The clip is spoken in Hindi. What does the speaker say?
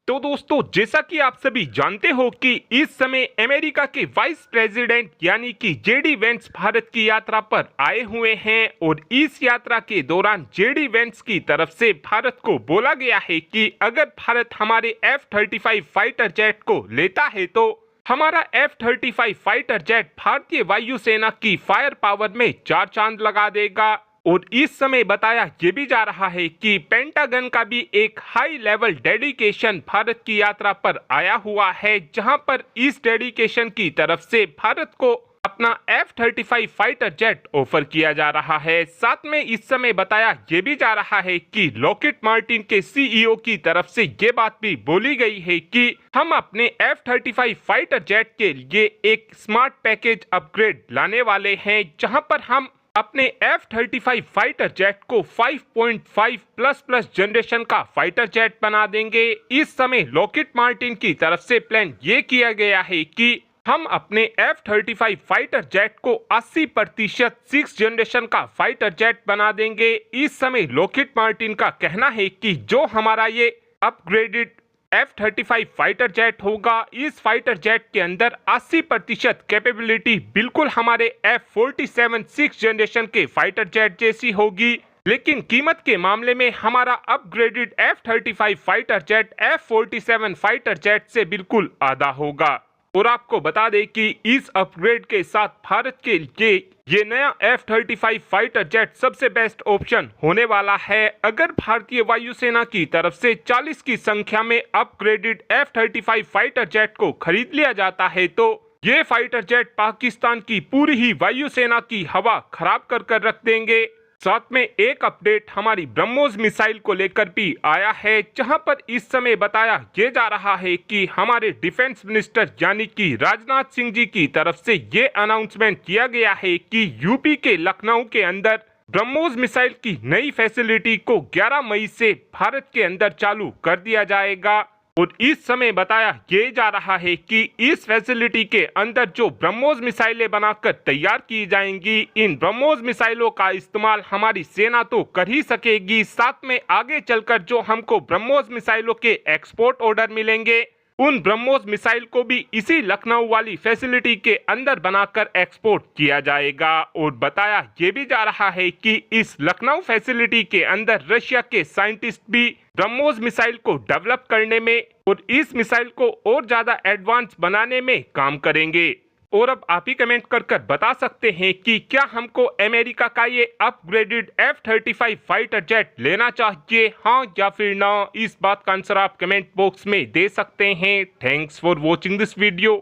तो दोस्तों, जैसा कि आप सभी जानते हो कि इस समय अमेरिका के वाइस प्रेसिडेंट यानी कि जेडी वेंस भारत की यात्रा पर आए हुए हैं और इस यात्रा के दौरान जेडी वेंस की तरफ से भारत को बोला गया है कि अगर भारत हमारे F-35 फाइटर जेट को लेता है तो हमारा F-35 फाइटर जेट भारतीय वायुसेना की फायर पावर में 4 चांद लगा देगा। और इस समय बताया ये भी जा रहा है कि पेंटागन का भी एक हाई लेवल डेडिकेशन भारत की यात्रा पर आया हुआ है, जहां पर इस डेडिकेशन की तरफ से भारत को अपना F-35 फाइटर जेट ऑफर किया जा रहा है। साथ में इस समय बताया ये भी जा रहा है कि लॉकहीड मार्टिन के सीईओ की तरफ से ये बात भी बोली गई है कि हम अपने F-35 फाइटर जेट के लिए एक स्मार्ट पैकेज अपग्रेड लाने वाले हैं, जहां पर हम अपने F-35 फाइटर जेट को 5.5 जनरेशन का फाइटर जेट बना देंगे। इस समय लॉकहीड मार्टिन की तरफ से प्लान ये किया गया है कि हम अपने F-35 फाइटर जेट को 80% 6 जनरेशन का फाइटर जेट बना देंगे। इस समय लॉकहीड मार्टिन का कहना है कि जो हमारा ये अपग्रेडेड F-35 फाइटर जेट होगा, इस फाइटर जेट के अंदर 80% कैपेबिलिटी बिल्कुल हमारे F-47 6 जनरेशन के फाइटर जेट जैसी होगी, लेकिन कीमत के मामले में हमारा upgraded F-35 fighter jet F-47 fighter jet से बिल्कुल आधा होगा। और आपको बता दें कि इस अपग्रेड के साथ भारत के लिए ये नया F-35 फाइटर जेट सबसे बेस्ट ऑप्शन होने वाला है। अगर भारतीय वायुसेना की तरफ से 40 की संख्या में अपग्रेडेड F-35 फाइटर जेट को खरीद लिया जाता है तो ये फाइटर जेट पाकिस्तान की पूरी ही वायुसेना की हवा खराब कर रख देंगे। साथ में एक अपडेट हमारी ब्रह्मोस मिसाइल को लेकर भी आया है, जहां पर इस समय बताया ये जा रहा है कि हमारे डिफेंस मिनिस्टर यानी कि राजनाथ सिंह जी की तरफ से ये अनाउंसमेंट किया गया है कि यूपी के लखनऊ के अंदर ब्रह्मोस मिसाइल की नई फैसिलिटी को 11 मई से भारत के अंदर चालू कर दिया जाएगा। और इस समय बताया ये जा रहा है कि इस फैसिलिटी के अंदर जो ब्रह्मोस मिसाइलें बनाकर तैयार की जाएंगी, इन ब्रह्मोस मिसाइलों का इस्तेमाल हमारी सेना तो कर ही सकेगी, साथ में आगे चलकर जो हमको ब्रह्मोस मिसाइलों के एक्सपोर्ट ऑर्डर मिलेंगे उन ब्रह्मोस मिसाइल को भी इसी लखनऊ वाली फैसिलिटी के अंदर बनाकर एक्सपोर्ट किया जाएगा। और बताया ये भी जा रहा है कि इस लखनऊ फैसिलिटी के अंदर रशिया के साइंटिस्ट भी ब्रह्मोस मिसाइल को डेवलप करने में और इस मिसाइल को और ज्यादा एडवांस बनाने में काम करेंगे। और अब आप ही कमेंट कर बता सकते हैं कि क्या हमको अमेरिका का ये अपग्रेडेड F-35 फाइटर जेट लेना चाहिए, हाँ या फिर ना। इस बात का आंसर आप कमेंट बॉक्स में दे सकते हैं। Thanks for watching this video.